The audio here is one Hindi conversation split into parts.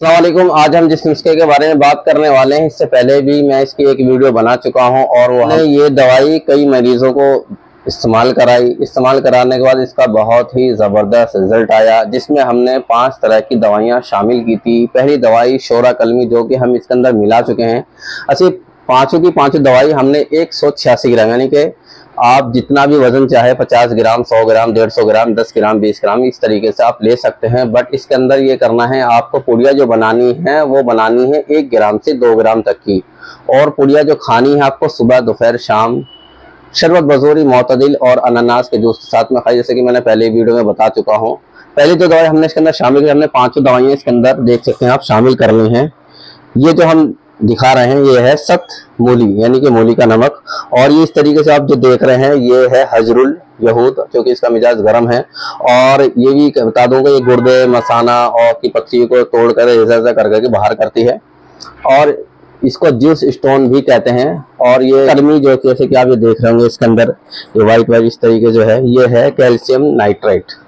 अस्सलाम वालेकुम। आज हम जिस नुस्खे के बारे में बात करने वाले हैं, इससे पहले भी मैं इसकी एक वीडियो बना चुका हूं और वो ये दवाई कई मरीजों को इस्तेमाल कराई। इस्तेमाल कराने के बाद इसका बहुत ही ज़बरदस्त रिजल्ट आया, जिसमें हमने 5 तरह की दवाइयां शामिल की थी। पहली दवाई शोरा कलमी, जो कि हम इसके अंदर मिला चुके हैं। अच्छी पाँचों की पाँचों दवाई हमने 186 ग्राम, यानी कि आप जितना भी वजन चाहे 50 ग्राम, 100 ग्राम, 150 ग्राम, 10 ग्राम, 20 ग्राम, इस तरीके से आप ले सकते हैं। बट इसके अंदर ये करना है, आपको पुड़िया जो बनानी है वो बनानी है 1 ग्राम से 2 ग्राम तक की। और पुड़िया जो खानी है आपको सुबह, दोपहर, शाम, शरबत बजोरी, मोतदिल और अनानास के जूस के साथ में खाई, जैसे कि मैंने पहले वीडियो में बता चुका हूँ। पहली जो दवाई हमने इसके अंदर शामिल की, हमने 5 दवाइयाँ इसके अंदर देख सकते हैं आप शामिल करनी है। ये जो हम दिखा रहे हैं ये है सख्त मूली, यानी कि मूली का नमक। और ये इस तरीके से आप जो देख रहे हैं ये है हजरुल यहूद, क्योंकि इसका मिजाज गर्म है। और ये भी बता दूंगा, ये गुर्दे, मसाना और की पत्ती को तोड़कर ऐसा करके बाहर करती है, और इसको ज्यूस स्टोन भी कहते हैं। और ये कलमी, जो जैसे कि आप ये देख रहे होंगे इसके अंदर ये वाइट वाइट इस तरीके जो है, ये है कैल्शियम नाइट्रेट,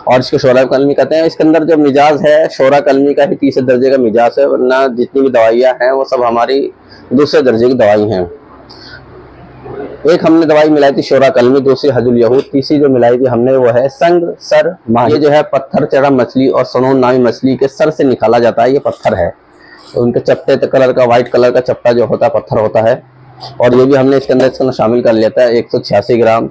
और इसको शोरा कलमी कहते हैं। इसके अंदर जो मिजाज है शोरा कलमी का ही तीसरे दर्जे का मिजाज है, वरना जितनी भी दवाइयाँ हैं वो सब हमारी दूसरे दर्जे की दवाई हैं। एक हमने दवाई मिलाई थी शोरा कलमी, दूसरी हजुल यहूद, तीसरी जो मिलाई थी हमने वो है संग सर माह। ये जो है पत्थर चढ़ा मछली और सनोन नामी मछली के सर से निकाला जाता है, ये पत्थर है। तो उनके चपटे कलर का, व्हाइट कलर का चपटा जो होता है पत्थर होता है। और ये भी हमने इसके अंदर शामिल कर लिया था 186 ग्राम।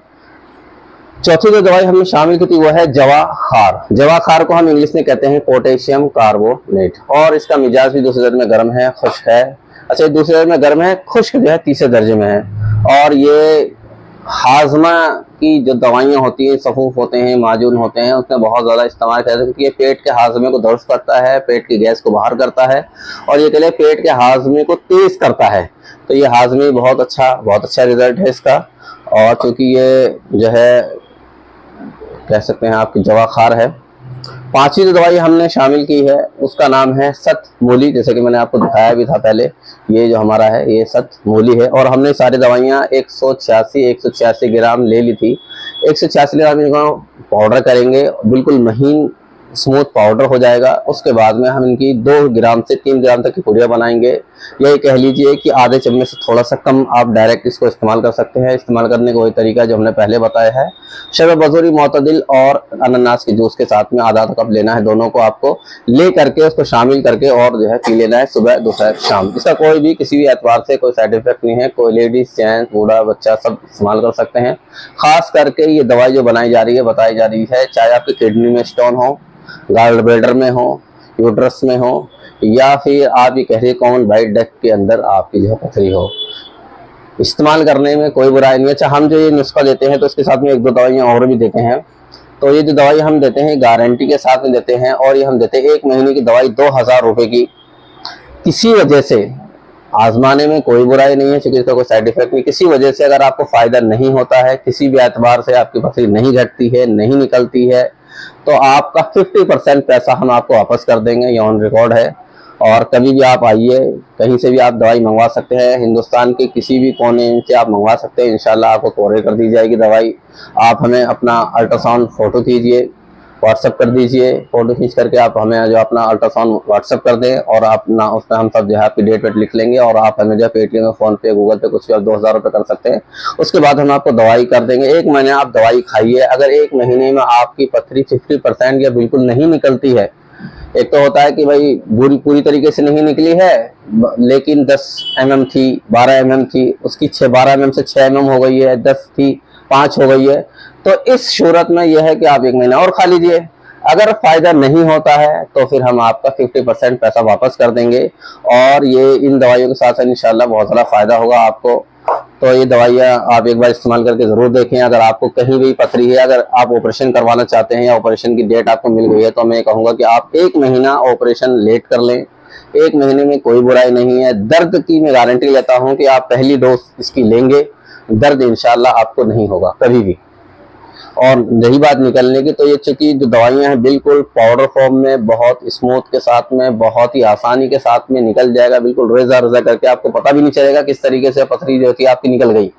चौथी जो दवाई हमने शामिल की थी वो है जवाखार। जवाखार को हम इंग्लिश में कहते हैं पोटेशियम कार्बोनेट, और इसका मिजाज भी दूसरे दर्जे में गर्म है, खुश्क है। अच्छा, दूसरे दर्जे में गर्म है, खुश्क जो है तीसरे दर्जे में है। और ये हाजमा की जो दवाइयाँ होती हैं, सफूफ होते हैं, माजून होते हैं, उसमें बहुत ज़्यादा इस्तेमाल करते हैं, क्योंकि ये पेट के हाजमे को दुरुस्त करता है, पेट की गैस को बाहर करता है, और ये कहले पेट के हाजमे को तेज करता है। तो ये हाजमे बहुत अच्छा रिजल्ट है इसका। और चूँकि ये जो है कह सकते हैं आपकी जवाखार है। पांचवी जो दवाई हमने शामिल की है उसका नाम है सत मूली, जैसे कि मैंने आपको दिखाया भी था पहले। ये जो हमारा है ये सत मूली है, और हमने सारी दवाइयाँ 186 ग्राम ले ली थी। 186 ग्राम इनको पाउडर करेंगे, बिल्कुल महीन स्मूथ पाउडर हो जाएगा। उसके बाद में हम इनकी 2 ग्राम से 3 ग्राम तक की पुड़िया बनाएंगे। यही कह लीजिए कि आधे चम्मच से थोड़ा सा कम आप डायरेक्ट इसको इस्तेमाल कर सकते हैं। इस्तेमाल करने का वही तरीका जो हमने पहले बताया है। शरबत बजोरी, मोतदिल और अनानास के जूस के साथ में आधा कप लेना है। दोनों को आपको ले करके उसको शामिल करके और जो है पी लेना है सुबह, दोपहर, शाम। इसका कोई भी किसी भी एतबार से कोई साइड इफेक्ट नहीं है। कोई लेडीज, जेंट्स, बूढ़ा, बच्चा सब इस्तेमाल कर सकते हैं। खास करके ये दवाई जो बनाई जा रही है, बताई जा रही है, चाहे आपकी किडनी में स्टोन हो, गाल ब्लैडर में हो, यूट्रस में हो, या फिर आप ये कह रहे कॉमन वाइट डक्ट के अंदर आपकी जो पथरी हो, इस्तेमाल करने में कोई बुराई नहीं है। अच्छा, हम जो ये नुस्खा देते हैं तो इसके साथ में 1-2 दवाइयाँ और भी देते हैं। तो ये जो दवाई हम देते हैं गारंटी के साथ में देते हैं, और ये हम देते हैं 1 महीने की दवाई 2000 रुपये की। किसी वजह से आजमाने में कोई बुराई नहीं है, क्योंकि इसका कोई साइड इफेक्ट नहीं। किसी वजह से अगर आपको फायदा नहीं होता है, किसी भी एतबार से आपकी पथरी नहीं घटती है, नहीं निकलती है, तो आपका 50% पैसा हम आपको वापस कर देंगे। ये ऑन रिकॉर्ड है। और कभी भी आप आइए, कहीं से भी आप दवाई मंगवा सकते हैं, हिंदुस्तान के किसी भी कोने से आप मंगवा सकते हैं। इंशाल्लाह आपको कोरियर कर दी जाएगी दवाई। आप हमें अपना अल्ट्रासाउंड फोटो कीजिए, व्हाट्सएप कर दीजिए। फोटो खींच करके आप हमें जो अपना अल्ट्रासाउंड व्हाट्सएप कर दें, और अपना उसमें हम सब जो है आपकी डेट वेट लिख लेंगे, और आप हमें जो पेटीएम, फोन पे, गूगल पे कुछ भी आप 2000 रुपये कर सकते हैं। उसके बाद हम आपको दवाई कर देंगे। 1 महीने आप दवाई खाइए। अगर 1 महीने में आपकी पथरी 50% या बिल्कुल नहीं निकलती है, एक तो होता है कि भाई पूरी तरीके से नहीं निकली है, लेकिन 10 mm थी, 12 mm थी, उसकी 12 mm से 6 mm हो गई है, 10 थी 5 हो गई है, तो इस सूरत में यह है कि आप 1 महीना और खा लीजिए। अगर फायदा नहीं होता है तो फिर हम आपका 50% पैसा वापस कर देंगे। और ये इन दवाइयों के साथ इंशाल्लाह बहुत ज़्यादा फायदा होगा आपको। तो ये दवाइयाँ आप एक बार इस्तेमाल करके ज़रूर देखें। अगर आपको कहीं भी पथरी है, अगर आप ऑपरेशन करवाना चाहते हैं या ऑपरेशन की डेट आपको मिल गई है, तो मैं कहूँगा कि आप 1 महीना ऑपरेशन लेट कर लें। 1 महीने में कोई बुराई नहीं है। दर्द की मैं गारंटी लेता हूँ कि आप पहली डोज इसकी लेंगे, दर्द इंशाल्लाह आपको नहीं होगा कभी भी। और रही बात निकलने की, तो ये चूंकि जो दवाइयाँ हैं बिल्कुल पाउडर फॉर्म में, बहुत स्मूथ के साथ में, बहुत ही आसानी के साथ में निकल जाएगा, बिल्कुल रेजा रेजा करके। आपको पता भी नहीं चलेगा किस तरीके से पथरी जो थी आपकी निकल गई।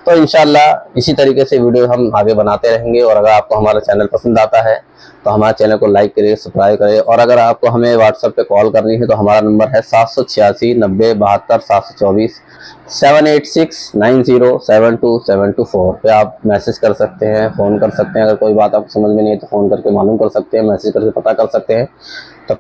तो इंशाल्लाह इसी तरीके से वीडियो हम आगे बनाते रहेंगे। और अगर आपको हमारा चैनल पसंद आता है तो हमारे चैनल को लाइक करिए, सब्सक्राइब करिए। और अगर आपको हमें व्हाट्सएप पे कॉल करनी है तो हमारा नंबर है 786 90 72 724 786907274 पे आप मैसेज कर सकते हैं, फ़ोन कर सकते हैं। अगर कोई बात आपको समझ में नहीं है तो फ़ोन करके मालूम कर सकते हैं, मैसेज करके पता कर सकते हैं। तो